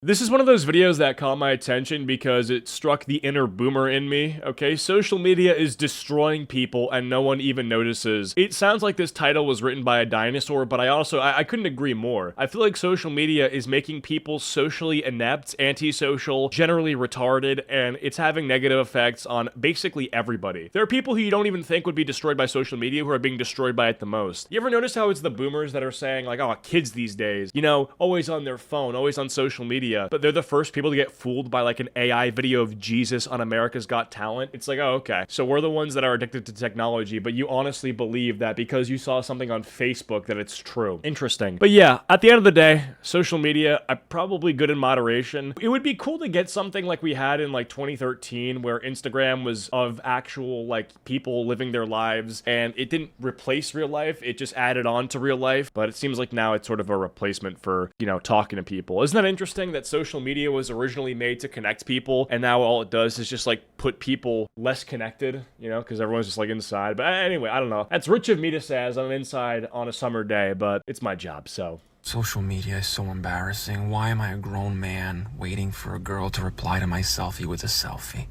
This is one of those videos that caught my attention because it struck the inner boomer in me, okay? Social media is destroying people and no one even notices. It sounds like this title was written by a dinosaur, but I couldn't agree more. I feel like social media is making people socially inept, antisocial, generally retarded, and it's having negative effects on basically everybody. There are people who you don't even think would be destroyed by social media who are being destroyed by it the most. You ever notice how it's the boomers that are saying like, oh, kids these days, you know, always on their phone, always on social media, but they're the first people to get fooled by like an AI video of Jesus on America's Got Talent. It's like, oh, okay. So we're the ones that are addicted to technology, but you honestly believe that because you saw something on Facebook that it's true. Interesting. But yeah, at the end of the day, social media, probably good in moderation. It would be cool to get something like we had in like 2013 where Instagram was of actual like people living their lives and it didn't replace real life. It just added on to real life. But it seems like now it's sort of a replacement for, you know, talking to people. Isn't that interesting that social media was originally made to connect people and now all it does is just like put people less connected, you know, because everyone's just like inside. But anyway, I don't know. That's rich of me to say as I'm inside on a summer day, but it's my job, so. Social media is so embarrassing. Why am I a grown man waiting for a girl to reply to my selfie with a selfie?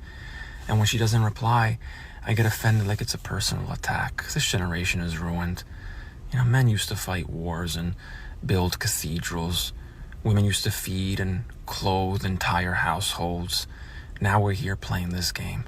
And when she doesn't reply, I get offended like it's a personal attack. This generation is ruined. You know, men used to fight wars and build cathedrals. Women used to feed and clothe entire households. Now we're here playing this game.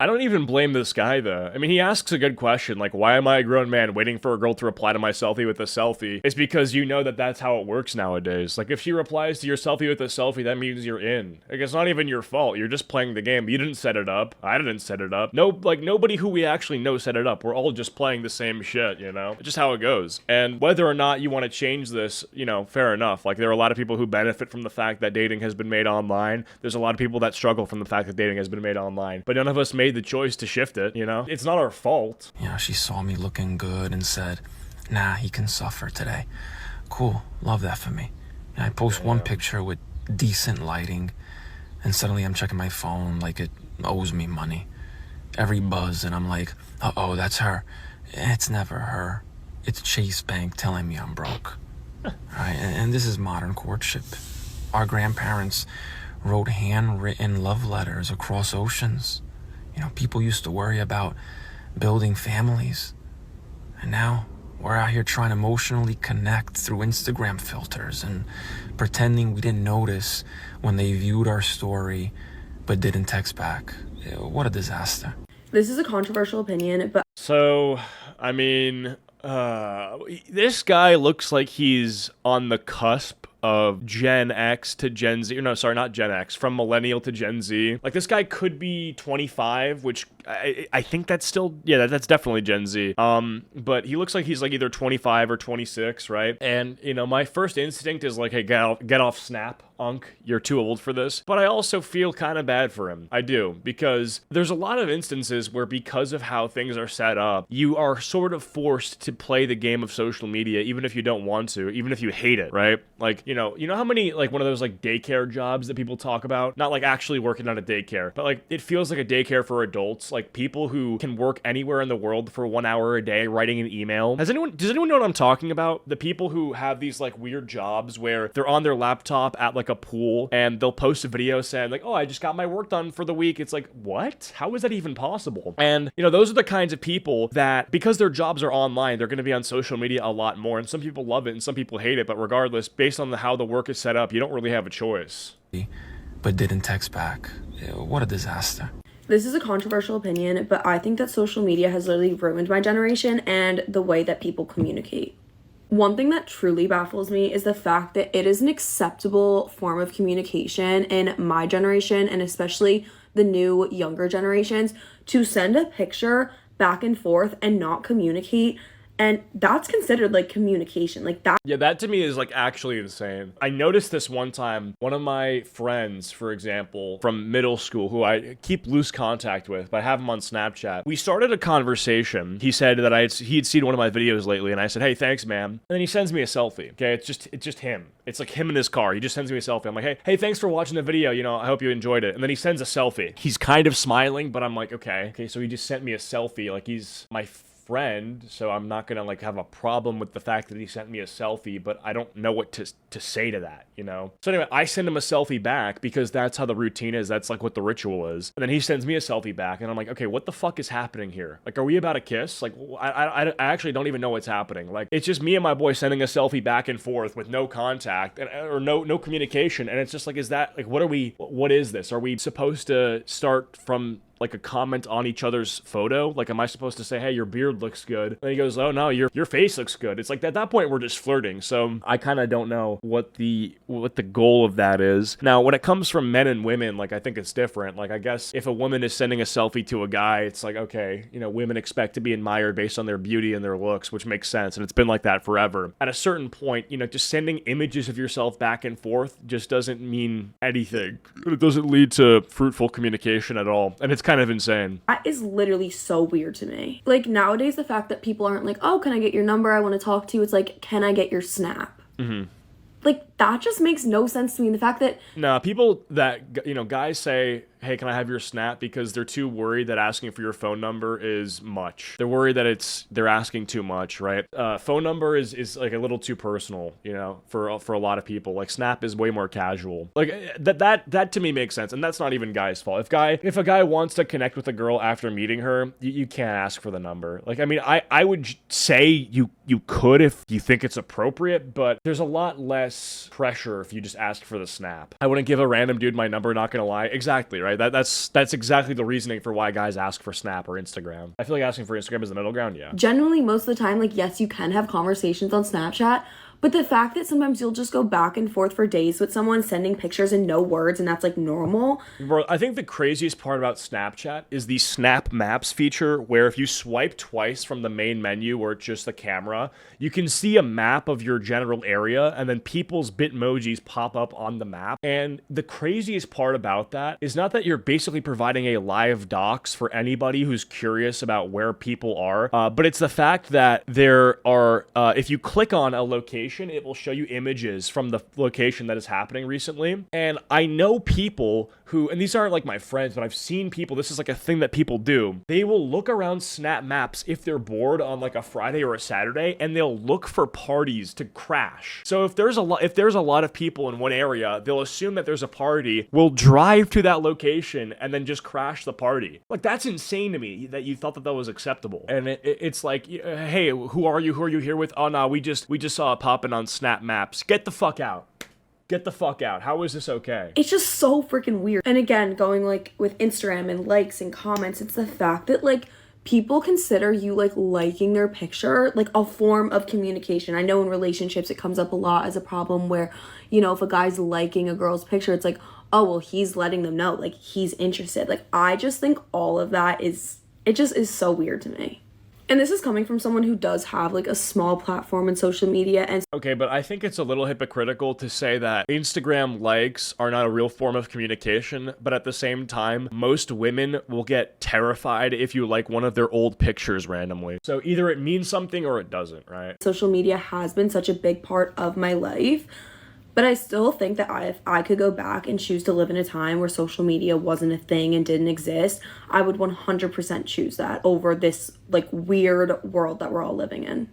I don't even blame this guy, though. I mean, he asks a good question, like, why am I a grown man waiting for a girl to reply to my selfie with a selfie? It's because you know that that's how it works nowadays. Like, if she replies to your selfie with a selfie, that means you're in. Like, it's not even your fault. You're just playing the game. You didn't set it up. I didn't set it up. No, like, nobody who we actually know set it up. We're all just playing the same shit, you know? It's just how it goes. And whether or not you want to change this, you know, fair enough. Like, there are a lot of people who benefit from the fact that dating has been made online. There's a lot of people that struggle from the fact that dating has been made online. But none of us made the choice to shift it, you know? It's not our fault. You know, she saw me looking good and said, nah, he can suffer today. Cool, love that for me. And I post one picture with decent lighting, and suddenly I'm checking my phone like it owes me money. Every buzz, and I'm like, uh-oh, that's her. It's never her. It's Chase Bank telling me I'm broke. Right? And this is modern courtship. Our grandparents wrote handwritten love letters across oceans. You know, people used to worry about building families. And now we're out here trying to emotionally connect through Instagram filters and pretending we didn't notice when they viewed our story but didn't text back. What a disaster. This is a controversial opinion, but So, I mean, this guy looks like he's on the cusp of Gen X to Gen Z. No, sorry, not Gen X. From millennial to Gen Z. Like, this guy could be 25, which I think that's still, yeah, that's definitely Gen Z. But he looks like he's like either 25 or 26, right? And, you know, my first instinct is like, hey, get off Snap, Unk. You're too old for this. But I also feel kind of bad for him. I do. Because there's a lot of instances where because of how things are set up, you are sort of forced to play the game of social media, even if you don't want to, even if you hate it, right? Like, you know how many, like, one of those, like, daycare jobs that people talk about? Not, like, actually working at a daycare, but, like, it feels like a daycare for adults. Like, people who can work anywhere in the world for 1 hour a day writing an email. Does anyone know what I'm talking about? The people who have these, like, weird jobs where they're on their laptop at, like, a pool, and they'll post a video saying, like, oh, I just got my work done for the week. It's like, what? How is that even possible? And, you know, those are the kinds of people that, because their jobs are online, they're going to be on social media a lot more, and some people love it and some people hate it, but regardless, based on how the work is set up, you don't really have a choice. But didn't text back. What a disaster. this is a controversial opinion, but I think that social media has literally ruined my generation and the way that people communicate. One thing that truly baffles me is the fact that it is an acceptable form of communication in my generation, and especially the new younger generations, to send a picture back and forth and not communicate. And that's considered like communication. Like that. Yeah, that to me is like actually insane. I noticed this one time. One of my friends, for example, from middle school, who I keep loose contact with, but I have him on Snapchat. We started a conversation. He said that he'd seen one of my videos lately, and I said, "Hey, thanks, man." And then he sends me a selfie. Okay, it's just him. It's like him in his car. He just sends me a selfie. I'm like, hey, thanks for watching the video. You know, I hope you enjoyed it. And then he sends a selfie. He's kind of smiling, but I'm like, okay. So he just sent me a selfie. Like he's my friend, so I'm not gonna like have a problem with the fact that he sent me a selfie, but I don't know what to say to that, you know? So anyway, I send him a selfie back because that's how the routine is. That's like what the ritual is. And then he sends me a selfie back, and I'm like, okay, what the fuck is happening here? Like, are we about to kiss? Like, I actually don't even know what's happening. Like, it's just me and my boy sending a selfie back and forth with no contact or no communication. And it's just like, is that like, what is this? Are we supposed to start from like a comment on each other's photo? Like, am I supposed to say, hey, your beard looks good? And he goes, oh no, your face looks good. It's like, at that point, we're just flirting. So I kind of don't know what the goal of that is. Now, when it comes from men and women, like, I think it's different. Like, I guess if a woman is sending a selfie to a guy, it's like, okay, you know, women expect to be admired based on their beauty and their looks, which makes sense. And it's been like that forever. At a certain point, you know, just sending images of yourself back and forth just doesn't mean anything. It doesn't lead to fruitful communication at all. And it's kind of insane. That is literally so weird to me. Like, nowadays, the fact that people aren't like, oh, can I get your number? I want to talk to you. It's like, can I get your snap? Like, that just makes no sense to me. The fact that... Nah, people that, you know, guys say, hey, can I have your snap? Because they're too worried that asking for your phone number is much. They're worried that they're asking too much, right? Phone number is like a little too personal, you know, for a lot of people. Like, snap is way more casual. Like, that to me makes sense. And that's not even guys' fault. If a guy wants to connect with a girl after meeting her, you can't ask for the number. Like, I mean, I would say you could if you think it's appropriate, but there's a lot less pressure if you just ask for the snap. I wouldn't give a random dude my number, not gonna lie. Exactly, right? That's exactly the reasoning for why guys ask for Snap or Instagram. I feel like asking for Instagram is the middle ground, yeah. Generally, most of the time, like, yes, you can have conversations on Snapchat, but the fact that sometimes you'll just go back and forth for days with someone sending pictures and no words, and that's like normal. Bro, I think the craziest part about Snapchat is the Snap Maps feature, where if you swipe twice from the main menu where it's just the camera, you can see a map of your general area, and then people's Bitmojis pop up on the map. And the craziest part about that is not that you're basically providing a live docs for anybody who's curious about where people are, but it's the fact that there are, if you click on a location, it will show you images from the location that is happening recently. And I know people who, and these aren't like my friends, but I've seen people, this is like a thing that people do. They will look around Snap Maps if they're bored on like a Friday or a Saturday, and they'll look for parties to crash. So if there's a lot of people in one area, they'll assume that there's a party, will drive to that location, and then just crash the party. Like, that's insane to me that you thought that was acceptable. And it's like, hey, who are you? Who are you here with? Oh no, we just saw a popping on Snap Maps. Get the fuck out. Get the fuck out. How is this okay? It's just so freaking weird. And again, going like with Instagram and likes and comments, it's the fact that like people consider you like liking their picture like a form of communication. I know in relationships it comes up a lot as a problem where, you know, if a guy's liking a girl's picture, it's like, oh, well, he's letting them know, like, he's interested. Like, I just think all of that it just is so weird to me. And this is coming from someone who does have like a small platform in social media. And okay, but I think it's a little hypocritical to say that Instagram likes are not a real form of communication, but at the same time, most women will get terrified if you like one of their old pictures randomly. So either it means something or it doesn't, right? Social media has been such a big part of my life. But I still think that if I could go back and choose to live in a time where social media wasn't a thing and didn't exist, I would 100% choose that over this like weird world that we're all living in.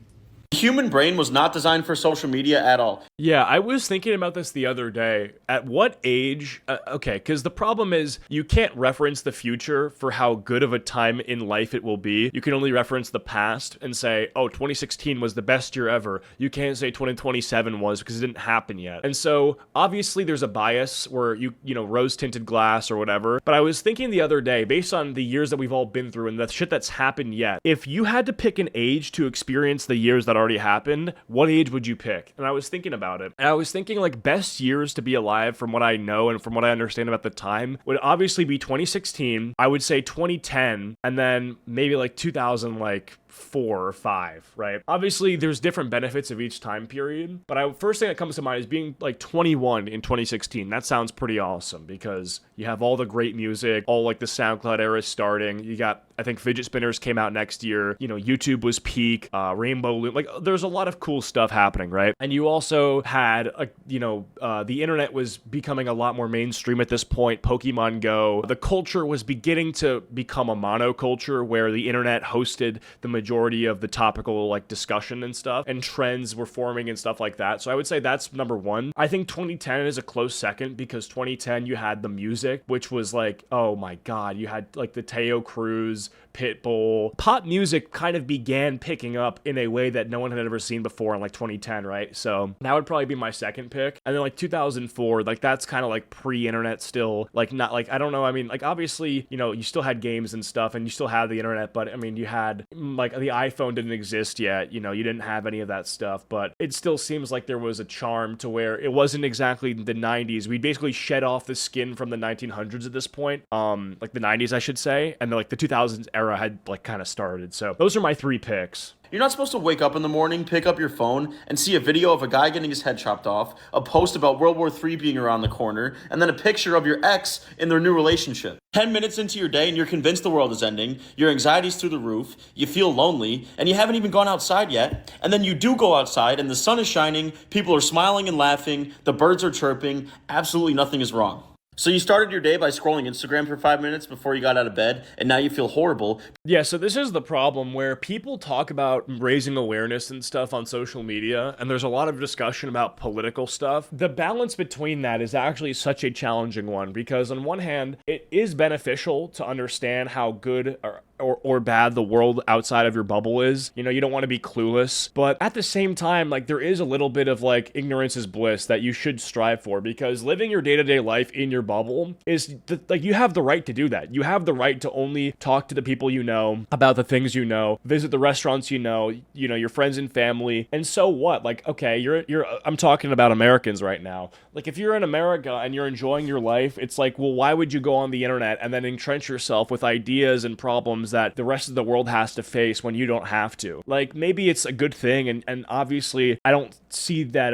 The human brain was not designed for social media at all. Yeah, I was thinking about this the other day. At what age? Okay, because the problem is you can't reference the future for how good of a time in life it will be. You can only reference the past and say, oh, 2016 was the best year ever. You can't say 2027 was because it didn't happen yet. And so obviously there's a bias where you know, rose-tinted glass or whatever. But I was thinking the other day, based on the years that we've all been through and the shit that's happened yet, if you had to pick an age to experience the years that already happened, what age would you pick? And I was thinking about it. And I was thinking like best years to be alive from what I know and from what I understand about the time would obviously be 2016. I would say 2010 and then maybe like 2000 like 4 or 5, right? Obviously, there's different benefits of each time period, but first thing that comes to mind is being like 21 in 2016. That sounds pretty awesome because you have all the great music, all like the SoundCloud era starting. You got, I think Fidget Spinners came out next year. You know, YouTube was peak, Rainbow Loom. Like, there's a lot of cool stuff happening, right? And you also had, the internet was becoming a lot more mainstream at this point. Pokemon Go. The culture was beginning to become a monoculture where the internet hosted the majority majority of the topical like discussion and stuff, and trends were forming and stuff like that. So I would say that's number one. I think 2010 is a close second, because 2010 you had the music, which was like, oh my god, you had like the Teo Cruz, Pitbull. Pop music kind of began picking up in a way that no one had ever seen before in like 2010, right? So that would probably be my second pick. And then like 2004, like that's kind of like pre-internet still, like not like, I don't know, I mean, like obviously, you know, you still had games and stuff and you still had the internet, but I mean, you had like the iPhone didn't exist yet, you know, you didn't have any of that stuff, but it still seems like there was a charm to where it wasn't exactly the 90s. We basically shed off the skin from the 1900s at this point, like the 90s, I should say, and then like the 2000s era had like kind of started. So those are my three picks. You're not supposed to wake up in the morning, pick up your phone, and see a video of a guy getting his head chopped off, a post about World War III being around the corner, and then a picture of your ex in their new relationship. 10 minutes into your day and you're convinced the world is ending, your anxiety's through the roof, you feel lonely, and you haven't even gone outside yet, and then you do go outside and the sun is shining, people are smiling and laughing, the birds are chirping, absolutely nothing is wrong. So you started your day by scrolling Instagram for 5 minutes before you got out of bed, and now you feel horrible. Yeah, so this is the problem where people talk about raising awareness and stuff on social media, and there's a lot of discussion about political stuff. The balance between that is actually such a challenging one, because on one hand, it is beneficial to understand how good or bad the world outside of your bubble is. You know, you don't want to be clueless, but at the same time, like there is a little bit of like ignorance is bliss that you should strive for, because living your day-to-day life in your bubble is like you have the right to do that. You have the right to only talk to the people you know about the things you know, visit the restaurants you know, your friends and family. And so what? Like, okay, I'm talking about Americans right now. Like if you're in America and you're enjoying your life, it's like, well, why would you go on the internet and then entrench yourself with ideas and problems that the rest of the world has to face when you don't have to? Like maybe it's a good thing, and obviously I don't see that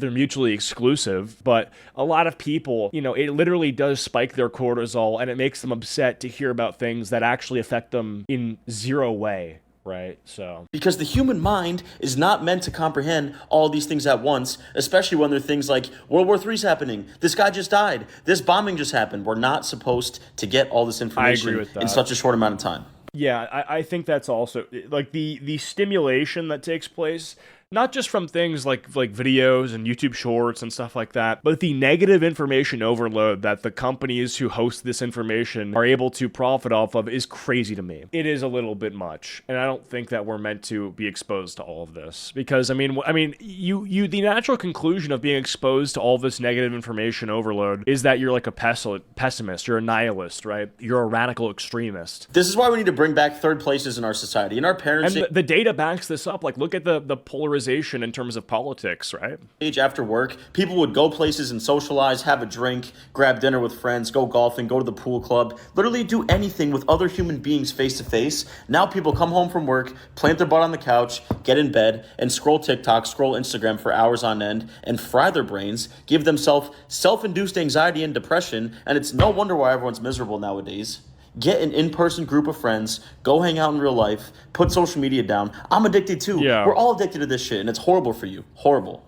they're mutually exclusive, but a lot of people, you know, it literally does spike their cortisol and it makes them upset to hear about things that actually affect them in zero way. Right, so. Because the human mind is not meant to comprehend all these things at once, especially when there are things like World War III's happening, this guy just died, this bombing just happened. We're not supposed to get all this information in such a short amount of time. Yeah, I think that's also, like, the stimulation that takes place, not just from things like videos and YouTube shorts and stuff like that, but the negative information overload that the companies who host this information are able to profit off of is crazy to me. It is a little bit much, and I don't think that we're meant to be exposed to all of this, because I mean, the natural conclusion of being exposed to all this negative information overload is that you're like a pessimist, you're a nihilist, right? You're a radical extremist. This is why we need to bring back third places in our society. In our parents' and the data backs this up. Like, look at the polarization in terms of politics, right? Age after work, people would go places and socialize, have a drink, grab dinner with friends, go golfing, go to the pool club, literally do anything with other human beings face to face. Now people come home from work, plant their butt on the couch, get in bed, and scroll TikTok, scroll Instagram for hours on end, and fry their brains, give themselves self-induced anxiety and depression, and it's no wonder why everyone's miserable nowadays. Get an in-person group of friends, go hang out in real life, put social media down. I'm addicted too. Yeah. We're all addicted to this shit, and it's horrible for you. Horrible.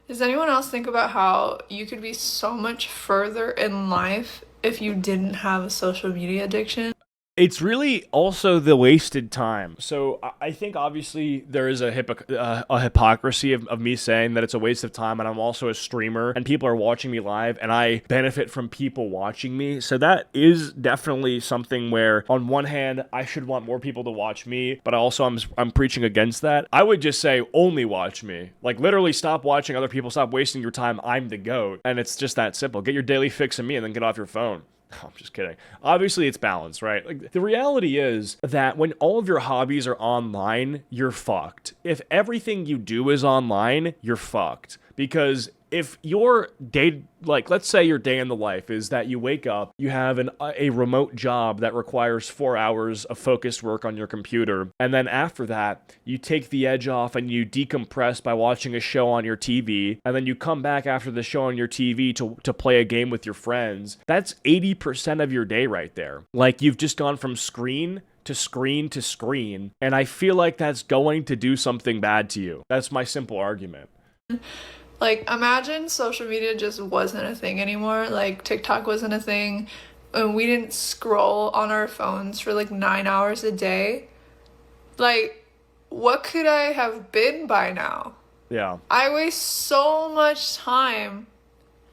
Does anyone else think about how you could be so much further in life if you didn't have a social media addiction? It's really also the wasted time. So I think obviously there is a hypocrisy of me saying that it's a waste of time, and I'm also a streamer and people are watching me live and I benefit from people watching me. So that is definitely something where on one hand I should want more people to watch me, but also I'm preaching against that. I would just say only watch me. Like literally stop watching other people, stop wasting your time. I'm the GOAT. And it's just that simple. Get your daily fix of me and then get off your phone. I'm just kidding. Obviously, it's balance, right? Like, the reality is that when all of your hobbies are online, you're fucked. If everything you do is online, you're fucked. Because if your day, like let's say your day in the life is that you wake up, you have a remote job that requires 4 hours of focused work on your computer, and then after that, you take the edge off and you decompress by watching a show on your TV, and then you come back after the show on your TV to play a game with your friends, that's 80% of your day right there. Like you've just gone from screen to screen to screen, and I feel like that's going to do something bad to you. That's my simple argument. Like, imagine social media just wasn't a thing anymore. Like, TikTok wasn't a thing, and we didn't scroll on our phones for like 9 hours a day. Like, what could I have been by now? Yeah. I waste so much time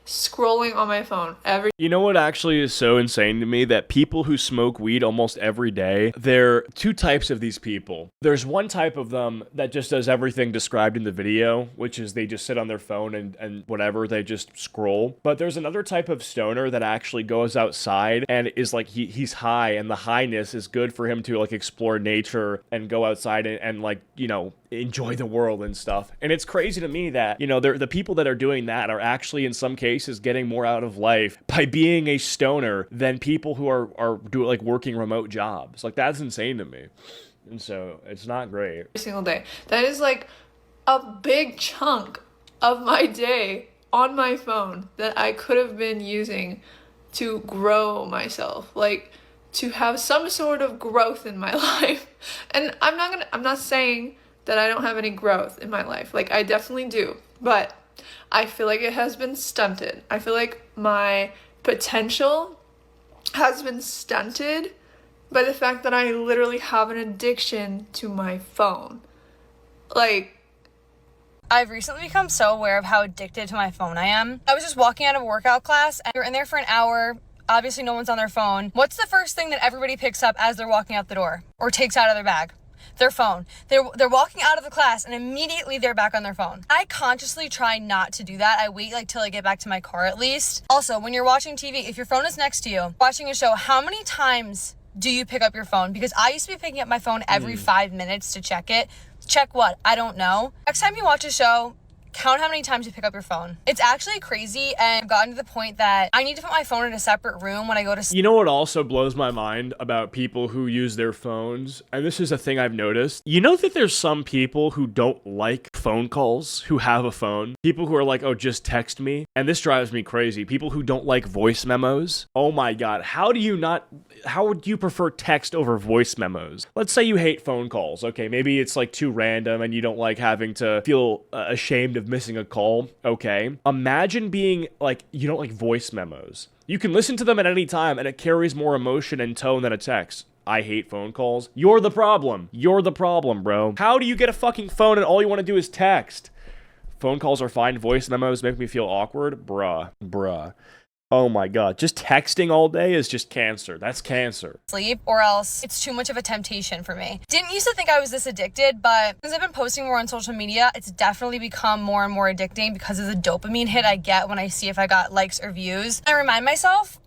scrolling on my phone every. You know what actually is so insane to me? That people who smoke weed almost every day, there are two types of these people. There's one type of them that just does everything described in the video, which is they just sit on their phone and whatever, they just scroll. But there's another type of stoner that actually goes outside and is like, he's high, and the highness is good for him to like explore nature and go outside and like, you know, enjoy the world and stuff. And it's crazy to me that, you know, the people that are doing that are actually in some cases getting more out of life by being a stoner than people who are doing like working remote jobs. Like, that's insane to me. And so it's not great. Every single day. That is like a big chunk of my day on my phone that I could have been using to grow myself, like to have some sort of growth in my life. And I'm not saying that I don't have any growth in my life. Like, I definitely do. But I feel like it has been stunted. I feel like my potential has been stunted by the fact that I literally have an addiction to my phone. Like, I've recently become so aware of how addicted to my phone I am. I was just walking out of a workout class and you're in there for an hour. Obviously no one's on their phone. What's the first thing that everybody picks up as they're walking out the door or takes out of their bag? Their phone. They're walking out of the class and immediately they're back on their phone. I consciously try not to do that. I wait like till I get back to my car at least. Also, when you're watching TV, if your phone is next to you, watching a show, how many times do you pick up your phone? Because I used to be picking up my phone every 5 minutes to check it. Check what? I don't know. Next time you watch a show, count how many times you pick up your phone. It's actually crazy, and I've gotten to the point that I need to put my phone in a separate room when I go to sleep. You know what also blows my mind about people who use their phones? And this is a thing I've noticed. You know that there's some people who don't like phone calls, who have a phone. People who are like, oh, just text me. And this drives me crazy. People who don't like voice memos. Oh my God. How would you prefer text over voice memos? Let's say you hate phone calls. Okay, maybe it's like too random and you don't like having to feel ashamed of missing a call. Okay. Imagine being like, you don't like voice memos. You can listen to them at any time and it carries more emotion and tone than a text. I hate phone calls. You're the problem. You're the problem, bro. How do you get a fucking phone and all you want to do is text? Phone calls are fine. Voice memos make me feel awkward. Bruh. Oh my God. Just texting all day is just cancer. That's cancer. Sleep, or else it's too much of a temptation for me. Didn't used to think I was this addicted, but as I've been posting more on social media, it's definitely become more and more addicting because of the dopamine hit I get when I see if I got likes or views. I remind myself,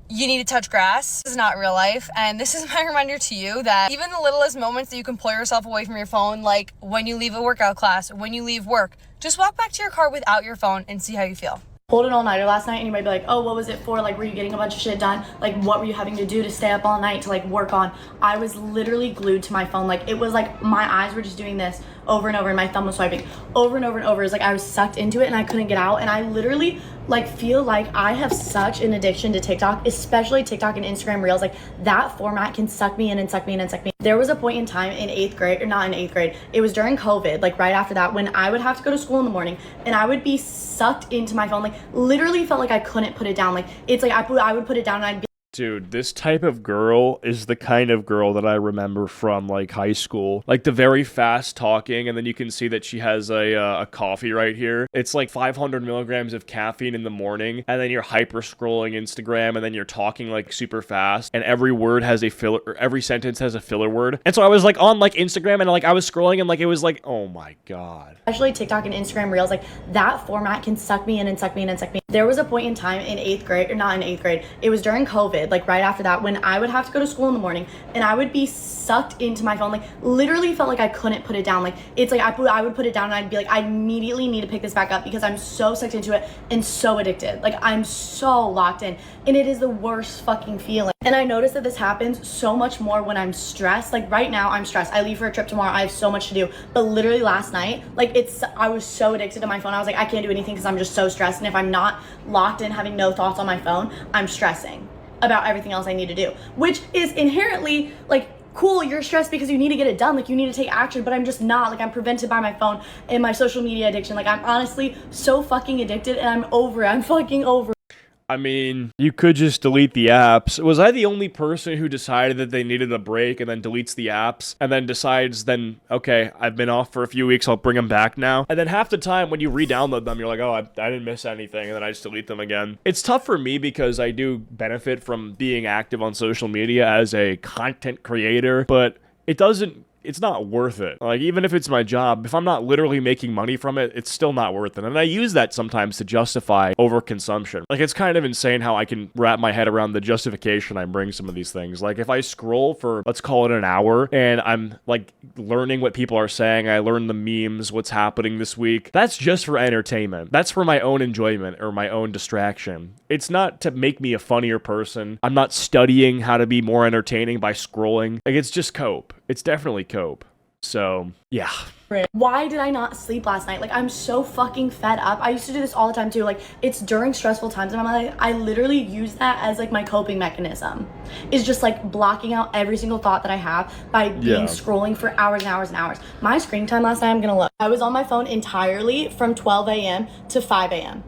you need to touch grass. This is not real life. And this is my reminder to you that even the littlest moments that you can pull yourself away from your phone, like when you leave a workout class, when you leave work, just walk back to your car without your phone and see how you feel. Pulled an all-nighter last night and you might be like, oh, what was it for? Like, were you getting a bunch of shit done? Like, what were you having to do to stay up all night to like work on? I was literally glued to my phone. Like, it was like my eyes were just doing this over and over and my thumb was swiping over and over and over. It was like I was sucked into it and I couldn't get out. And I literally like feel like I have such an addiction to TikTok, especially TikTok and Instagram Reels. Like, that format can suck me in and suck me in and suck me in. There was a point in time in 8th grade, or not in 8th grade, it was during COVID, like right after that, when I would have to go to school in the morning and I would be sucked into my phone. Like, literally felt like I couldn't put it down. Like, it's like I would put it down and I'd be Dude, this type of girl is the kind of girl that I remember from, like, high school. Like, the very fast talking, and then you can see that she has a coffee right here. It's like 500 milligrams of caffeine in the morning, and then you're hyper-scrolling Instagram, and then you're talking, like, super fast, and every word has a filler, or every sentence has a filler word. And so I was, like, on, like, Instagram, and, like, I was scrolling, and, like, it was like, oh my God. especially TikTok and Instagram Reels, like that format can suck me in and suck me in and suck me in. There was a point in time in 8th grade, or not in 8th grade, it was during COVID, like right after that, when I would have to go to school in the morning and I would be sucked into my phone. Like, literally felt like I couldn't put it down. Like, it's like I would put it down and I'd be like, I immediately need to pick this back up because I'm so sucked into it and so addicted. Like, I'm so locked in and it is the worst fucking feeling. And I noticed that this happens so much more when I'm stressed. Like, right now I'm stressed. I leave for a trip tomorrow. I have so much to do. But literally last night, like, I was so addicted to my phone. I was like, I can't do anything because I'm just so stressed. And if I'm not locked in, having no thoughts on my phone, I'm stressing about everything else I need to do, which is inherently like, cool, you're stressed because you need to get it done, like you need to take action, but I'm just not. Like, I'm prevented by my phone and my social media addiction. Like, I'm honestly so fucking addicted and I'm over it. I'm fucking over it. I mean, you could just delete the apps. Was I the only person who decided that they needed a break and then deletes the apps and then decides okay, I've been off for a few weeks, I'll bring them back now? And then half the time when you re-download them, you're like, oh, I didn't miss anything, and then I just delete them again. It's tough for me because I do benefit from being active on social media as a content creator, but it's not worth it. Like, even if it's my job, if I'm not literally making money from it, it's still not worth it. And I use that sometimes to justify overconsumption. Like, it's kind of insane how I can wrap my head around the justification I bring some of these things. Like, if I scroll for, let's call it an hour, and I'm, like, learning what people are saying, I learn the memes, what's happening this week, that's just for entertainment. That's for my own enjoyment or my own distraction. It's not to make me a funnier person. I'm not studying how to be more entertaining by scrolling. Like, it's just cope. It's definitely cope. So, yeah. Why did I not sleep last night? Like, I'm so fucking fed up. I used to do this all the time too. Like, it's during stressful times, and I'm like, I literally use that as like my coping mechanism. Is just like blocking out every single thought that I have by being scrolling for hours and hours and hours. My screen time last night, I'm gonna look. I was on my phone entirely from 12 a.m. to 5 a.m.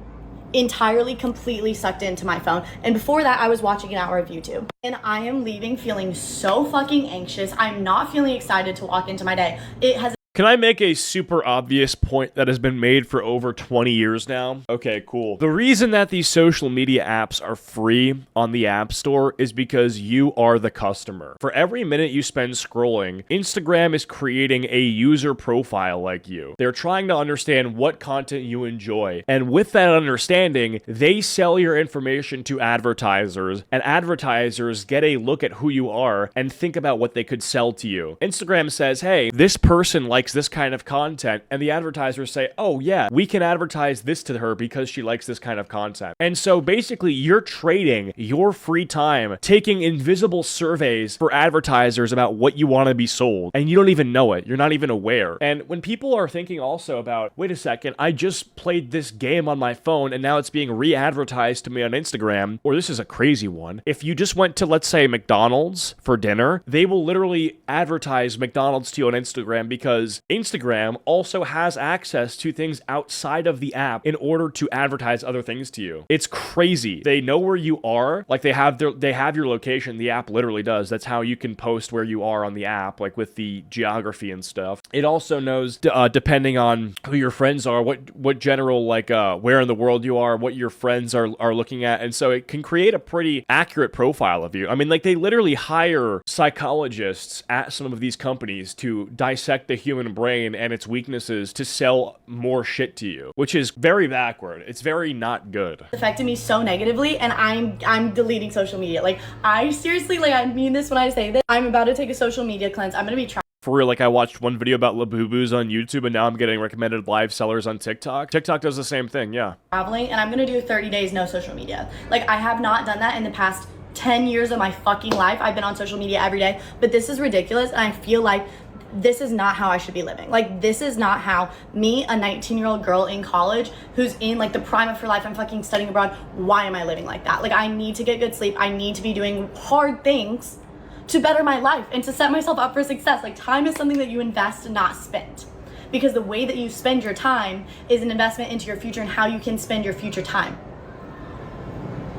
entirely, completely sucked into my phone. And before that, I was watching an hour of YouTube. And I am leaving feeling so fucking anxious. I'm not feeling excited to walk into my day. It has Can I make a super obvious point that has been made for over 20 years now? Okay, cool. The reason that these social media apps are free on the App Store is because you are the customer. For every minute you spend scrolling, Instagram is creating a user profile like you. They're trying to understand what content you enjoy. And with that understanding, they sell your information to advertisers, and advertisers get a look at who you are and think about what they could sell to you. Instagram says, hey, this person likes this kind of content, and the advertisers say, oh yeah, we can advertise this to her because she likes this kind of content. And so basically you're trading your free time, taking invisible surveys for advertisers about what you want to be sold, and you don't even know it. You're not even aware. And when people are thinking also about, wait a second, I just played this game on my phone and now it's being re-advertised to me on Instagram, or this is a crazy one. If you just went to, let's say, McDonald's for dinner, they will literally advertise McDonald's to you on Instagram because Instagram also has access to things outside of the app in order to advertise other things to you. It's crazy. They know where you are. Like, they have your location. The app literally does. That's how you can post where you are on the app, like with the geography and stuff. It also knows, depending on who your friends are, what general, like, where in the world you are, what your friends are looking at. And so it can create a pretty accurate profile of you. I mean, like, they literally hire psychologists at some of these companies to dissect the human brain and its weaknesses to sell more shit to you, which is very backward. It's very not good. Affected me so negatively, and I'm deleting social media. Like, I seriously, like, I mean this when I say this. I'm about to take a social media cleanse. I'm gonna be For real, like, I watched one video about Labubu's on YouTube, and now I'm getting recommended live sellers on TikTok. TikTok does the same thing, yeah. traveling, and I'm gonna do 30 days no social media. Like, I have not done that in the past 10 years of my fucking life. I've been on social media every day, but this is ridiculous, and I feel like this is not how I should be living. Like, this is not how me, a 19-year-old girl in college who's in like the prime of her life, I'm fucking studying abroad, why am I living like that? Like, I need to get good sleep. I need to be doing hard things to better my life and to set myself up for success. Like, time is something that you invest and not spend, because the way that you spend your time is an investment into your future and how you can spend your future time.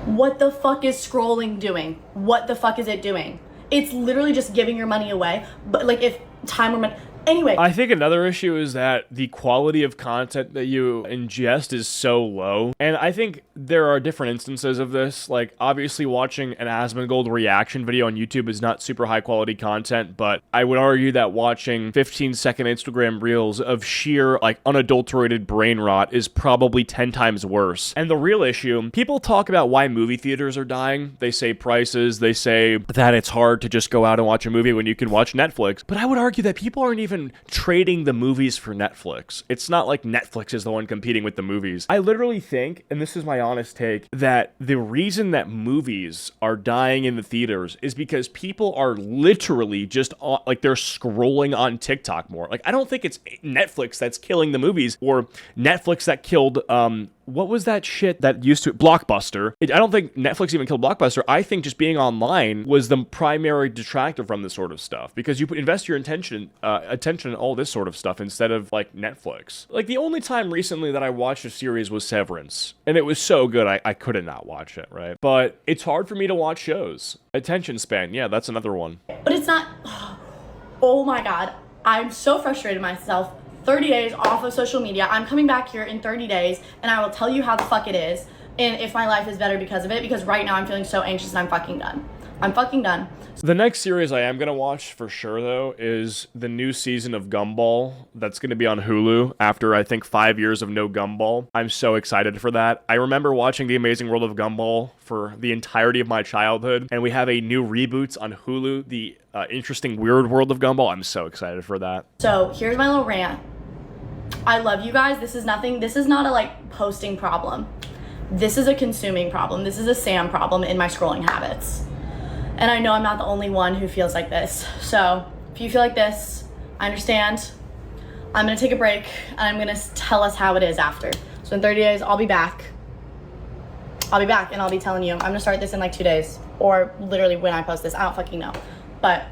What the fuck is scrolling doing? What the fuck is it doing? It's literally just giving your money away. But like, if time were money, anyway. I think another issue is that the quality of content that you ingest is so low. And I think there are different instances of this. Like, obviously watching an Asmongold reaction video on YouTube is not super high quality content, but I would argue that watching 15-second Instagram reels of sheer, like, unadulterated brain rot is probably 10 times worse. And the real issue, people talk about why movie theaters are dying. They say prices, they say that it's hard to just go out and watch a movie when you can watch Netflix. But I would argue that people aren't even trading the movies for Netflix. It's not like Netflix is the one competing with the movies. I literally think, and this is my honest take, that the reason that movies are dying in the theaters is because people are literally just like, they're scrolling on TikTok more. Like, I don't think it's Netflix that's killing the movies, or Netflix that killed what was that shit that used to Blockbuster? I don't think Netflix even killed Blockbuster. I think just being online was the primary detractor from this sort of stuff, because you invest your attention in all this sort of stuff instead of like Netflix. Like the only time recently that I watched a series was Severance, and it was so good I couldn't not watch it, right? But it's hard for me to watch shows. Attention span, yeah, that's another one. But it's not, oh my God, I'm so frustrated myself. 30 days off of social media. I'm coming back here in 30 days and I will tell you how the fuck it is and if my life is better because of it, because right now I'm feeling so anxious and I'm fucking done. I'm fucking done. The next series I am going to watch for sure, though, is the new season of Gumball that's going to be on Hulu after, I think, 5 years of no Gumball. I'm so excited for that. I remember watching The Amazing World of Gumball for the entirety of my childhood, and we have a new reboot on Hulu, The Interesting Weird World of Gumball. I'm so excited for that. So here's my little rant. I love you guys. This is nothing. This is not a like posting problem. This is a consuming problem. This is a Sam problem in my scrolling habits. And I know I'm not the only one who feels like this. So if you feel like this, I understand. I'm going to take a break and I'm going to tell us how it is after. So in 30 days, I'll be back. I'll be back and I'll be telling you. I'm going to start this in like 2 days or literally when I post this. I don't fucking know. But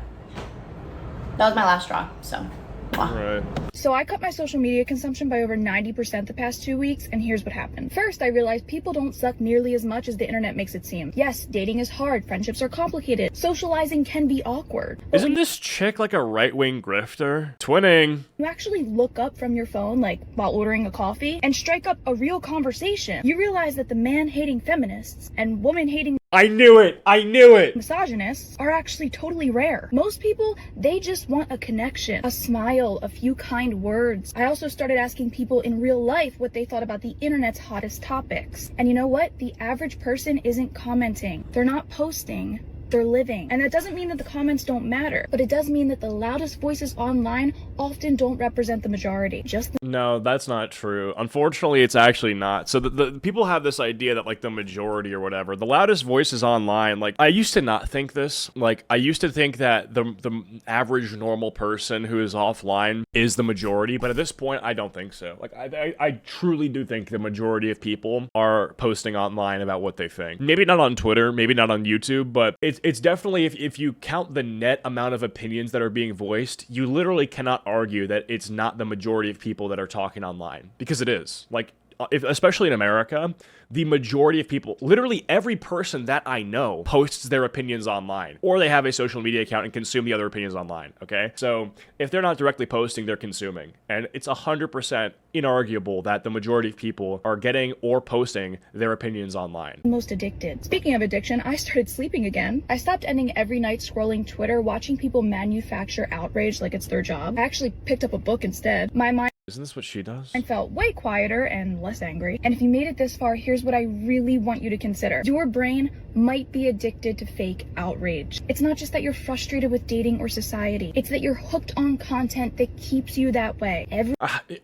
that was my last straw. So. Right. So I cut my social media consumption by over 90% the past 2 weeks, and here's what happened. First, I realized people don't suck nearly as much as the internet makes it seem. Yes, dating is hard, friendships are complicated, socializing can be awkward. But Isn't this chick like a right-wing grifter? Twinning. you actually look up from your phone, like while ordering a coffee, and strike up a real conversation, you realize that the man-hating feminists and woman-hating I knew it! I knew it! misogynists are actually totally rare. Most people, they just want a connection, a smile, a few kind words. I also started asking people in real life what they thought about the internet's hottest topics. And you know what? The average person isn't commenting. They're not posting. They're living. And that doesn't mean that the comments don't matter, but it does mean that the loudest voices online often don't represent the majority. No, that's not true. Unfortunately, it's actually not. So the people have this idea that like the majority or whatever, the loudest voices online, like I used to not think this. Like I used to think that the average normal person who is offline is the majority, but at this point, I don't think so. Like I truly do think the majority of people are posting online about what they think. Maybe not on Twitter, maybe not on YouTube, but it's definitely, if you count the net amount of opinions that are being voiced, you literally cannot argue that it's not the majority of people that are talking online, because it is. Like, especially in America, the majority of people, literally every person that I know, posts their opinions online, or they have a social media account and consume the other opinions online, okay? So if they're not directly posting, they're consuming. And it's 100% inarguable that the majority of people are getting or posting their opinions online. Most addicted. Speaking of addiction, I started sleeping again. I stopped ending every night scrolling Twitter, watching people manufacture outrage like it's their job. I actually picked up a book instead. My mind Isn't this what she does? felt way quieter and less angry. And if you made it this far, here's what I really want you to consider. Your brain might be addicted to fake outrage. It's not just that you're frustrated with dating or society. It's that you're hooked on content that keeps you that way.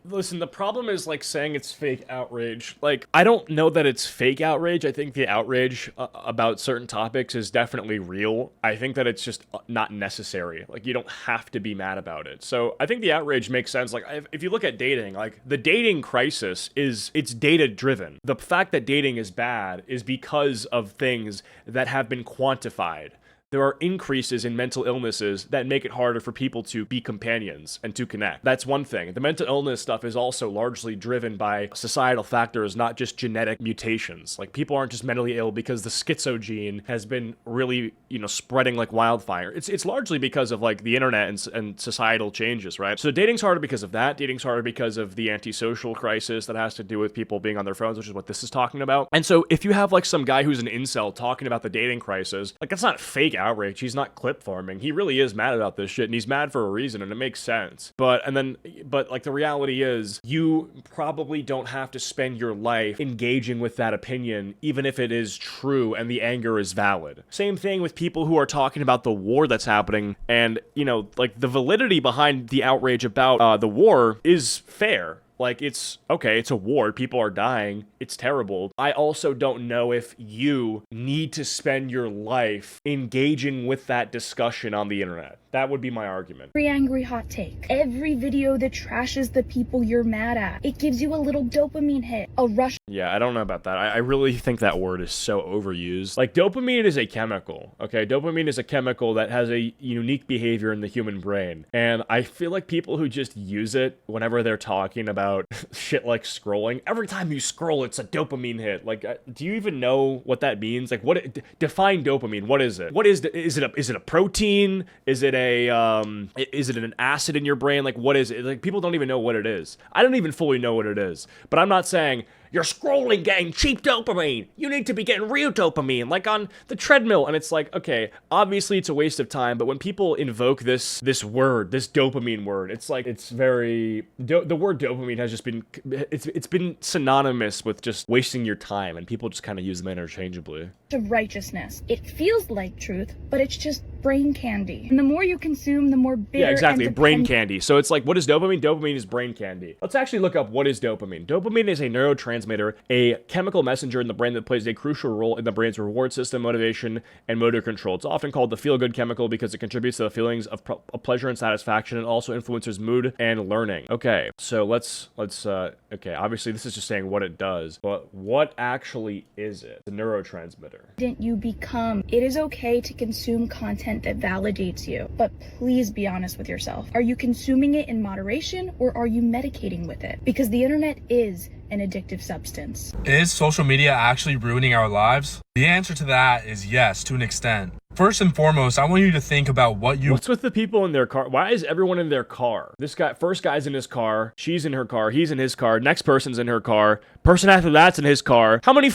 Listen, the problem is like saying it's fake outrage. Like, I don't know that it's fake outrage. I think the outrage about certain topics is definitely real. I think that it's just not necessary. Like, you don't have to be mad about it. So I think the outrage makes sense. Like, if you look at dating, like the dating crisis it's data driven. The fact that dating is bad is because of things that have been quantified. There are increases in mental illnesses that make it harder for people to be companions and to connect. That's one thing. The mental illness stuff is also largely driven by societal factors, not just genetic mutations. Like, people aren't just mentally ill because the schizo gene has been really, spreading like wildfire. It's largely because of like the internet and societal changes, right? So dating's harder because of that. Dating's harder because of the antisocial crisis that has to do with people being on their phones, which is what this is talking about. And so if you have like some guy who's an incel talking about the dating crisis, like, that's not fake outrage. He's not clip farming. He really is mad about this shit, and he's mad for a reason, and it makes sense. But like, the reality is, you probably don't have to spend your life engaging with that opinion, even if it is true and the anger is valid. Same thing with people who are talking about the war that's happening, and like, the validity behind the outrage about the war is fair. Like, it's okay, it's a war, people are dying, it's terrible. I also don't know if you need to spend your life engaging with that discussion on the internet. That would be my argument. Every angry hot take, every video that trashes the people you're mad at, it gives you a little dopamine hit, a rush. Yeah, I don't know about that. I really think that word is so overused. Like, dopamine is a chemical, okay? Dopamine is a chemical that has a unique behavior in the human brain. And I feel like people who just use it whenever they're talking about shit like scrolling, every time you scroll, it's a dopamine hit. Like, do you even know what that means? Like, define dopamine. What is it? Is it a protein? Is it an acid in your brain? Like, what is it? Like, people don't even know what it is. I don't even fully know what it is. But I'm not saying you're scrolling, getting cheap dopamine. You need to be getting real dopamine, like on the treadmill. And it's like, okay, obviously it's a waste of time, but when people invoke this word, this dopamine word, it's like, it's very, the word dopamine has just been, it's been synonymous with just wasting your time, and people just kind of use them interchangeably. Of righteousness. It feels like truth, but it's just brain candy. And the more you consume, the more bitter. Yeah, exactly. And Brain candy. So it's like, what is dopamine? Dopamine is brain candy. Let's actually look up what is dopamine. Dopamine is a neurotransmitter, a chemical messenger in the brain that plays a crucial role in the brain's reward system, motivation, and motor control. It's often called the feel-good chemical because it contributes to the feelings of pleasure and satisfaction, and also influences mood and learning. Okay, so let's okay, obviously this is just saying what it does, but what actually is it? The neurotransmitter. You become. It is okay to consume content that validates you, but please be honest with yourself. Are you consuming it in moderation, or are you medicating with it? Because the internet is an addictive substance. Is social media actually ruining our lives? The answer to that is yes, to an extent. First and foremost, I want you to think about what's with the people in their car? Why is everyone in their car? First guy's in his car, she's in her car, he's in his car, next person's in her car, person after that's in his car. How many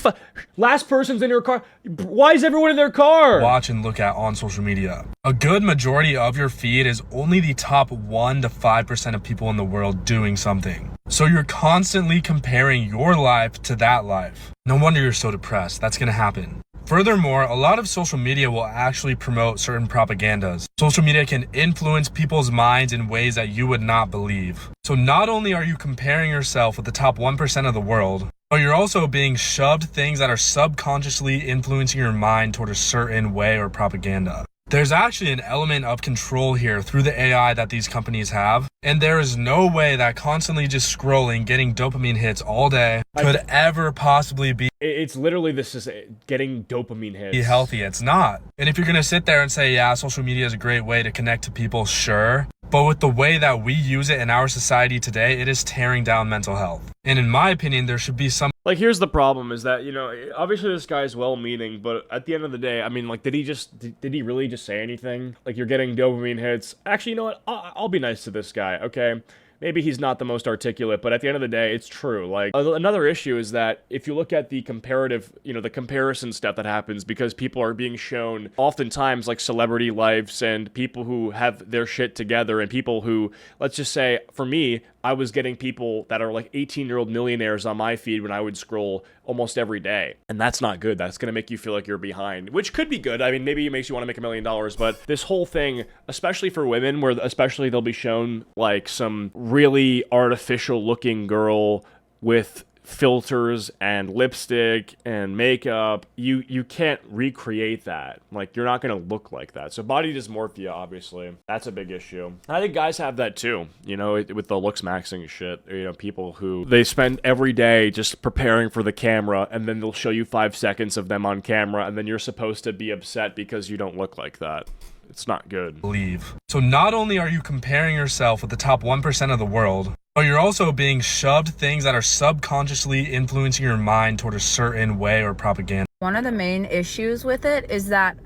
last person's in her car? Why is everyone in their car? Watch and look at on social media. A good majority of your feed is only the top 1 to 5% of people in the world doing something. So you're constantly comparing your life to that life. No wonder you're so depressed. That's gonna happen. Furthermore, a lot of social media will actually promote certain propagandas. Social media can influence people's minds in ways that you would not believe. So not only are you comparing yourself with the top 1% of the world, but you're also being shoved things that are subconsciously influencing your mind toward a certain way or propaganda. There's actually an element of control here through the AI that these companies have, and there is no way that constantly just scrolling, getting dopamine hits all day could ever possibly be. It's literally this is getting dopamine hits. Be healthy. It's not. And if you're gonna sit there and say, yeah, social media is a great way to connect to people, sure. But with the way that we use it in our society today, it is tearing down mental health. And in my opinion, there should be some. Like, here's the problem is that, you know, obviously this guy's well-meaning, but at the end of the day, I mean, like, did he really just say anything? Like, you're getting dopamine hits. Actually, you know what? I'll be nice to this guy, okay? Maybe he's not the most articulate, but at the end of the day, it's true. Like, another issue is that if you look at the comparative, you know, the comparison stuff that happens because people are being shown oftentimes like celebrity lives and people who have their shit together and people who, let's just say, for me, I was getting people that are like 18-year-old millionaires on my feed when I would scroll almost every day. And that's not good. That's going to make you feel like you're behind, which could be good. I mean, maybe it makes you want to make $1 million, but this whole thing, especially for women, where especially they'll be shown like some really artificial looking girl with filters and lipstick and makeup, you can't recreate that. Like, you're not gonna look like that. So body dysmorphia, obviously, that's a big issue. I think guys have that too, you know, with the looks maxing shit. You know, people who they spend every day just preparing for the camera, and then they'll show you 5 seconds of them on camera, and then you're supposed to be upset because you don't look like that. It's not good. Believe. So not only are you comparing yourself with the top 1% of the world, but you're also being shoved things that are subconsciously influencing your mind toward a certain way or propaganda. One of the main issues with it is that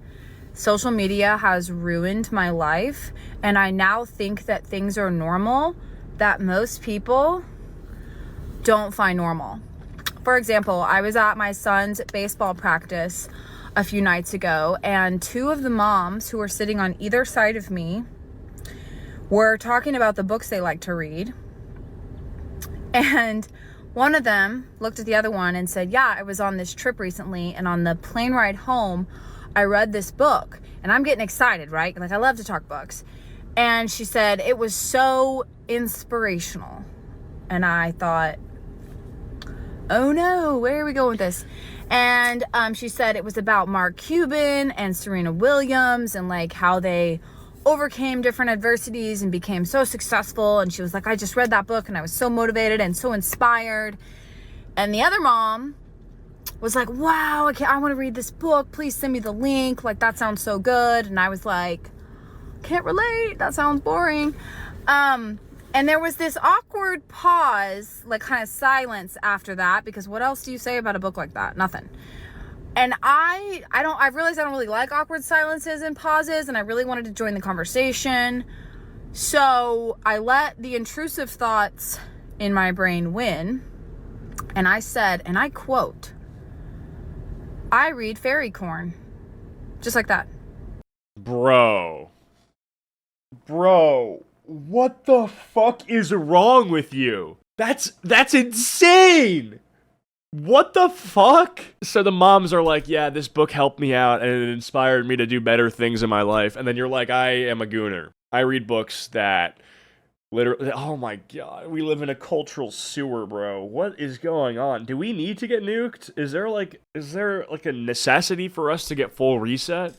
social media has ruined my life, and I now think that things are normal that most people don't find normal. For example, I was at my son's baseball practice a few nights ago, and 2 of the moms who were sitting on either side of me were talking about the books they like to read. And one of them looked at the other one and said, yeah, I was on this trip recently, and on the plane ride home, I read this book. And I'm getting excited, right? Like, I love to talk books. And she said, it was so inspirational. And I thought, oh no, where are we going with this? And she said it was about Mark Cuban and Serena Williams and like how they overcame different adversities and became so successful. And she was like, I just read that book and I was so motivated and so inspired. And the other mom was like, wow, I want to read this book. Please send me the link. Like, that sounds so good. And I was like, can't relate. That sounds boring. And there was this awkward pause, like kind of silence after that, because what else do you say about a book like that? Nothing. And I've realized I don't really like awkward silences and pauses, and I really wanted to join the conversation. So I let the intrusive thoughts in my brain win. And I said, and I quote, I read fairy corn. Just like that. Bro, what the fuck is wrong with you? That's insane! What the fuck? So the moms are like, yeah, this book helped me out and it inspired me to do better things in my life. And then you're like, I am a gooner. I read books that literally, oh my god, we live in a cultural sewer, bro. What is going on? Do we need to get nuked? Is there like a necessity for us to get full reset?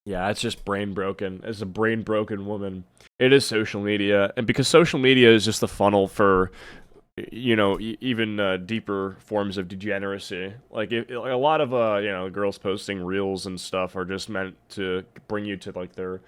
Yeah, it's just brain broken. It's a brain broken woman. It is social media. And because social media is just the funnel for, you know, even deeper forms of degeneracy. Like, a lot of, girls posting reels and stuff are just meant to bring you to, like, their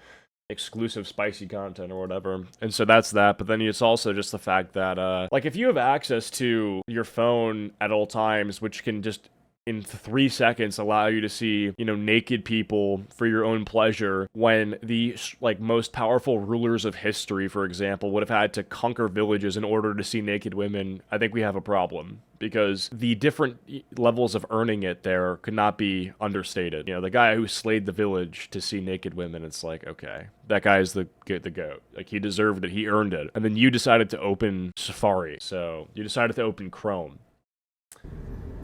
exclusive spicy content or whatever. And so that's that. But then it's also just the fact that, like, if you have access to your phone at all times, which can just in 3 seconds allow you to see, you know, naked people for your own pleasure, when the like most powerful rulers of history, for example, would have had to conquer villages in order to see naked women, I think we have a problem, because the different levels of earning it there could not be understated. You know, the guy who slayed the village to see naked women, it's like, okay, that guy is the goat. Like, he deserved it, he earned it. And then you decided to open Safari, so you decided to open Chrome.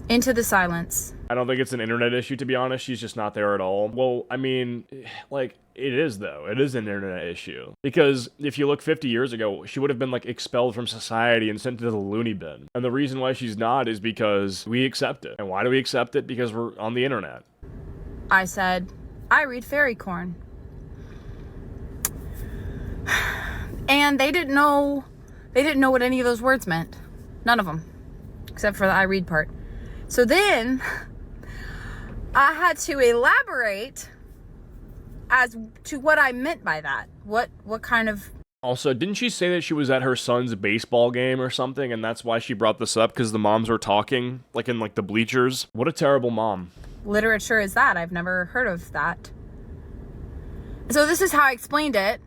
Into the silence. I don't think it's an internet issue, to be honest. She's just not there at all. Well, I mean, like, it is, though. It is an internet issue. Because if you look 50 years ago, she would have been, like, expelled from society and sent to the loony bin. And the reason why she's not is because we accept it. And why do we accept it? Because we're on the internet. I said, I read fairy corn. And they didn't know what any of those words meant. None of them. Except for the I read part. So then I had to elaborate as to what I meant by that. What kind of... Also, didn't she say that she was at her son's baseball game or something, and that's why she brought this up, because the moms were talking, like, in, like, the bleachers? What a terrible mom. Literature is that? I've never heard of that. So this is how I explained it,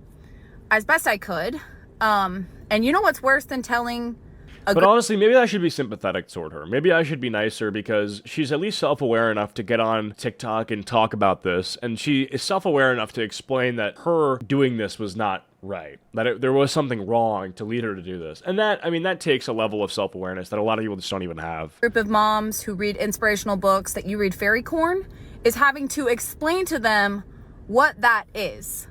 as best I could. And you know what's worse than telling... But honestly, maybe I should be sympathetic toward her. Maybe I should be nicer, because she's at least self-aware enough to get on TikTok and talk about this, and she is self-aware enough to explain that her doing this was not right, that there was something wrong to lead her to do this. And that, I mean, that takes a level of self-awareness that a lot of people just don't even have. Group of moms who read inspirational books that you read fairy corn is having to explain to them what that is.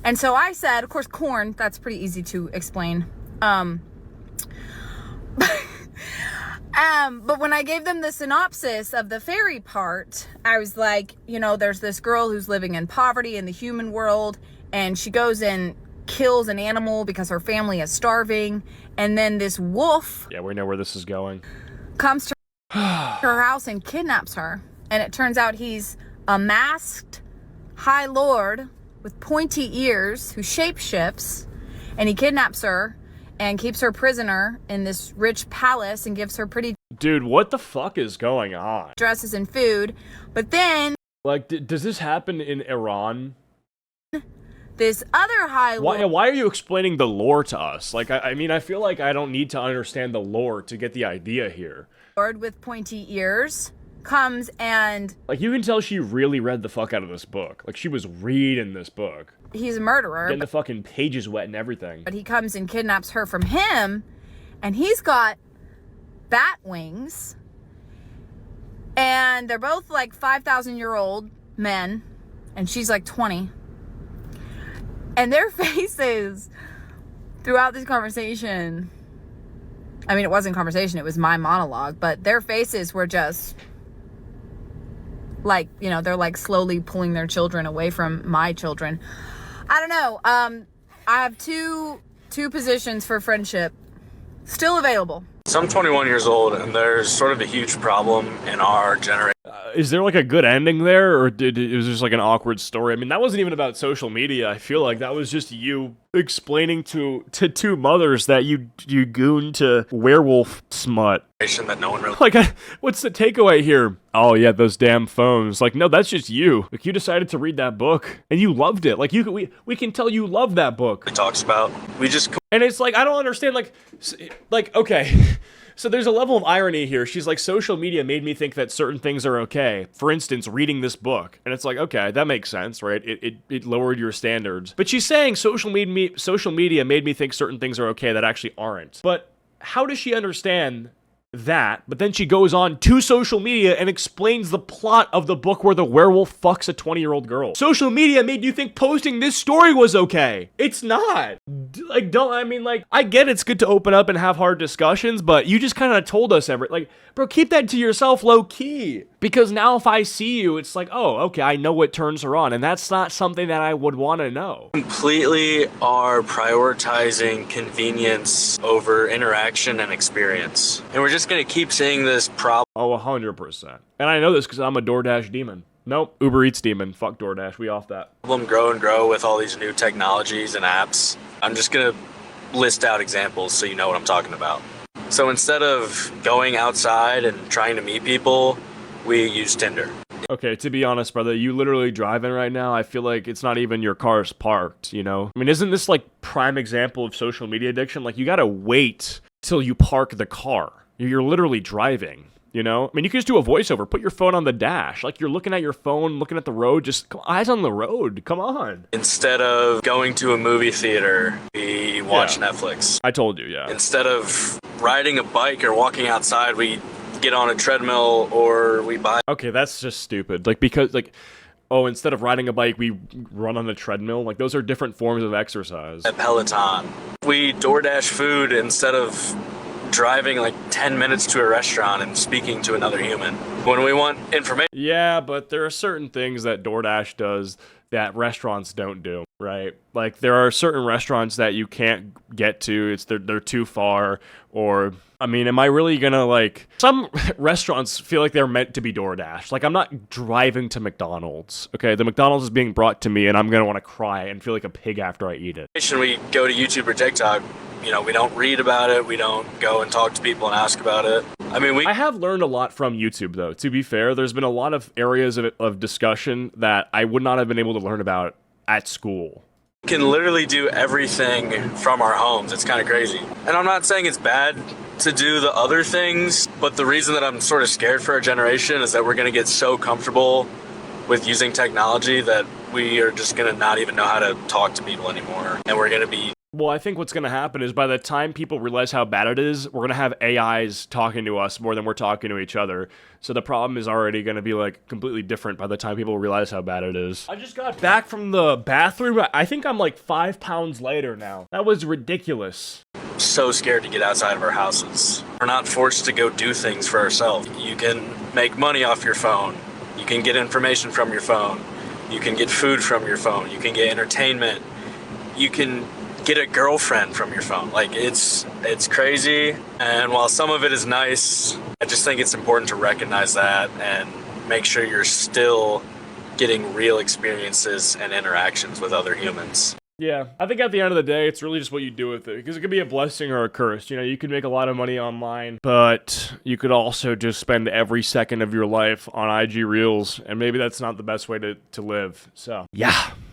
And so I said, of course, corn, that's pretty easy to explain. But when I gave them the synopsis of the fairy part, I was like, you know, there's this girl who's living in poverty in the human world, and she goes and kills an animal because her family is starving, and then this wolf... Yeah, we know where this is going. ...comes to her house and kidnaps her, and it turns out he's a masked high lord with pointy ears who shapeshifts, and he kidnaps her and keeps her prisoner in this rich palace and gives her pretty... Dude, what the fuck is going on? ...dresses and food. But then... Like, does this happen in Iran? This other high lord... Why are you explaining the lore to us? Like, I mean, I feel like I don't need to understand the lore to get the idea here. ...lord with pointy ears comes and... Like, you can tell she really read the fuck out of this book. Like, she was reading this book. He's a murderer. Getting the fucking pages wet and everything. But he comes and kidnaps her from him, and he's got bat wings, and they're both like 5,000-year-old men, and she's like 20. And their faces throughout this conversation I mean, it wasn't conversation, it was my monologue, but their faces were just like, you know, they're like slowly pulling their children away from my children. I don't know. I have two positions for friendship still available. So I'm 21 years old, and there's sort of a huge problem in our generation. Is there like a good ending there, or it was just like an awkward story? I mean, that wasn't even about social media. I feel like that was just you explaining to two mothers that you goon to werewolf smut. That no one really Like, what's the takeaway here? Oh yeah, those damn phones. Like, no, that's just you. Like, you decided to read that book and you loved it. Like, we can tell you love that book. talks about. We just And it's like, I don't understand. Like, okay. So there's a level of irony here. She's like, social media made me think that certain things are okay. For instance, reading this book. And it's like, okay, that makes sense, right? It lowered your standards. But she's saying social media made me think certain things are okay that actually aren't. But how does she understand that? But then she goes on to social media and explains the plot of the book where the werewolf fucks a 20-year-old girl. Social media made you think posting this story was okay. It's not. I get it's good to open up and have hard discussions, but you just kind of told us bro, keep that to yourself low key. Because now if I see you, it's like, oh, okay, I know what turns her on, and that's not something that I would want to know. completely are prioritizing convenience over interaction and experience. And we're just going to keep seeing this problem. Oh, 100%. And I know this because I'm a DoorDash demon. Nope, Uber Eats demon. Fuck DoorDash, we off that. Grow and grow with all these new technologies and apps. I'm just going to list out examples so you know what I'm talking about. So instead of going outside and trying to meet people, we use Tinder. Okay, to be honest, brother, you literally driving right now. I feel like it's not even your car's parked, you know? I mean, isn't this like prime example of social media addiction? Like, you gotta wait till you park the car. You're literally driving, you know? I mean, you can just do a voiceover, put your phone on the dash. Like, you're looking at your phone, looking at the road, just eyes on the road, come on. Instead of going to a movie theater, we watch Netflix. I told you, yeah. Instead of riding a bike or walking outside, we get on a treadmill or we buy. Okay, that's just stupid. Like, because, like, oh, instead of riding a bike, we run on the treadmill. Like, those are different forms of exercise. At Peloton. We DoorDash food instead of driving like 10 minutes to a restaurant and speaking to another human. When we want information. Yeah, but there are certain things that DoorDash does that restaurants don't do, right? Like, there are certain restaurants that you can't get to. They're too far, or I mean, am I really gonna like? Some restaurants feel like they're meant to be DoorDash. Like, I'm not driving to McDonald's. Okay, the McDonald's is being brought to me, and I'm gonna want to cry and feel like a pig after I eat it. We go to YouTube or TikTok. You know, we don't read about it. We don't go and talk to people and ask about it. I mean, I have learned a lot from YouTube, though. To be fair, there's been a lot of areas of discussion that I would not have been able to learn about at school. We can literally do everything from our homes. It's kind of crazy. And I'm not saying it's bad to do the other things, but the reason that I'm sort of scared for our generation is that we're going to get so comfortable with using technology that we are just going to not even know how to talk to people anymore. And we're going to be. Well, I think what's going to happen is by the time people realize how bad it is, we're going to have AIs talking to us more than we're talking to each other. So the problem is already going to be like completely different by the time people realize how bad it is. I just got back from the bathroom. I think I'm like 5 pounds lighter now. That was ridiculous. So scared to get outside of our houses. We're not forced to go do things for ourselves. You can make money off your phone. You can get information from your phone. You can get food from your phone. You can get entertainment. You can get a girlfriend from your phone. Like, it's crazy. And while some of it is nice, I just think it's important to recognize that and make sure you're still getting real experiences and interactions with other humans. Yeah, I think at the end of the day, it's really just what you do with it, because it could be a blessing or a curse. You know, you can make a lot of money online, but you could also just spend every second of your life on IG Reels, and maybe that's not the best way to live. So, yeah.